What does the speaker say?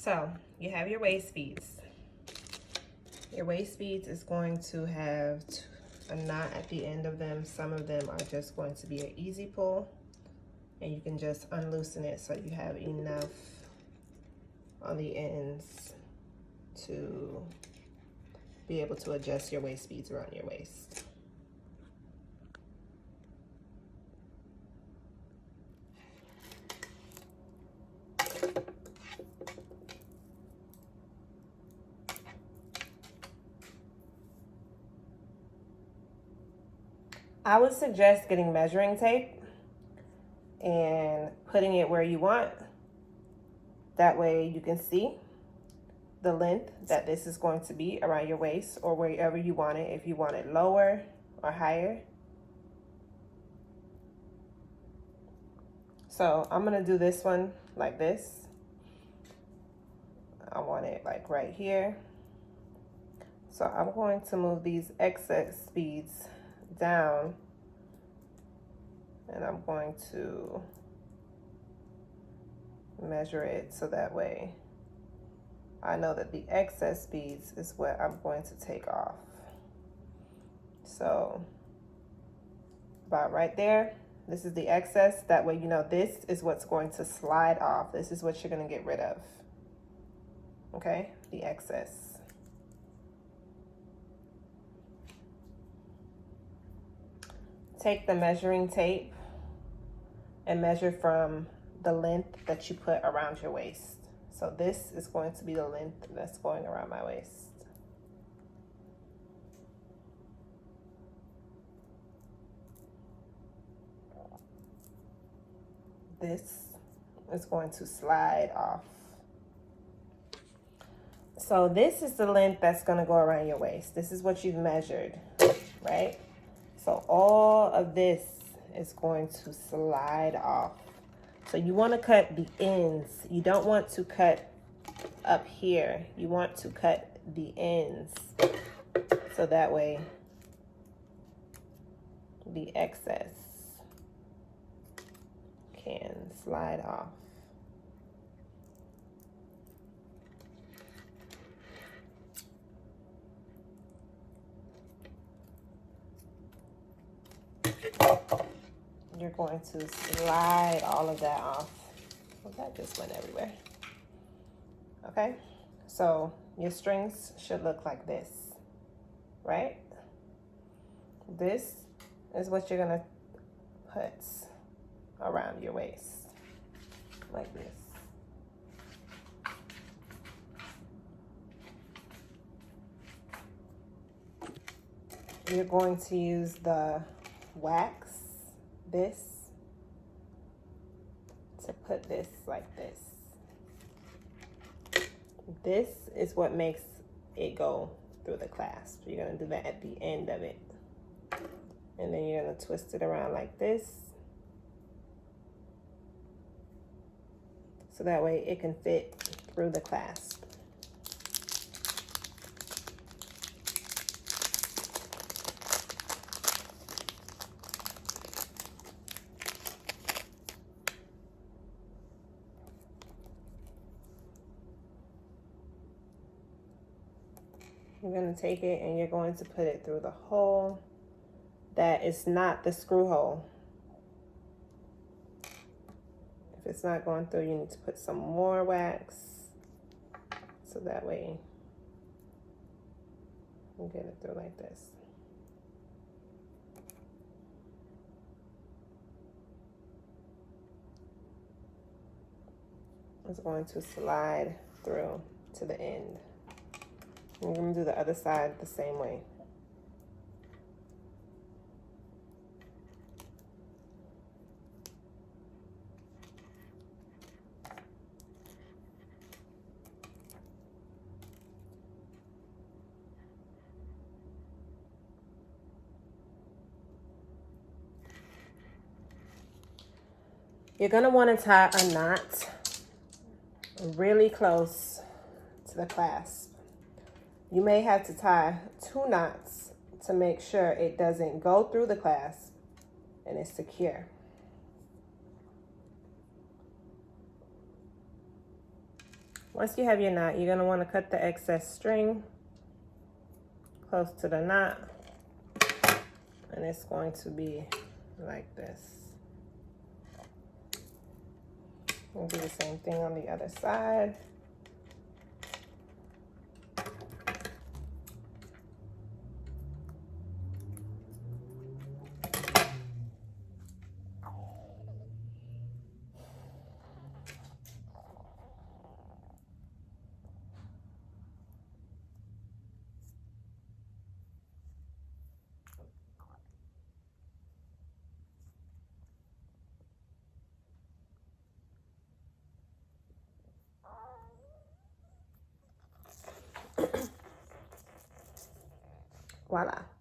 So you have your waist beads. Your waist beads is going to have a knot at the end of them. Some of them are just going to be an easy pull, and you can just unloosen it so you have enough on the ends to be able to adjust your waist beads around your waist. I would suggest getting measuring tape and putting it where you want. That way you can see the length that this is going to be around your waist, or wherever you want it, if you want it lower or higher. So I'm gonna do this one like this. I want it like right here. So I'm going to move these excess beads down, and I'm going to measure it so that way I know that the excess beads is what I'm going to take off. So about right there, this is the excess. That way you know this is what's going to slide off. This is what you're going to get rid of. Okay, the excess. Take the measuring tape and measure from the length that you put around your waist. So this is going to be the length that's going around my waist. This is going to slide off. So this is the length that's going to go around your waist. This is what you've measured, right? So all of this is going to slide off. So you want to cut the ends. You don't want to cut up here. You want to cut the ends. So that way the excess can slide off. You're going to slide all of that off. Well, that just went everywhere. Okay, so your strings should look like this, right? This is what you're gonna put around your waist, like this. You're going to use the wax, this, to put this like this. This is what makes it go through the clasp. You're gonna do that at the end of it. And then you're gonna twist it around like this. So that way it can fit through the clasp. You're going to take it and you're going to put it through the hole that is not the screw hole. If it's not going through, you need to put some more wax so that way you get it through like this. It's going to slide through to the end. We're going to do the other side the same way. You're going to want to tie a knot really close to the clasp. You may have to tie 2 knots to make sure it doesn't go through the clasp and it's secure. Once you have your knot, you're gonna wanna cut the excess string close to the knot, and it's going to be like this. We'll do the same thing on the other side. Voila.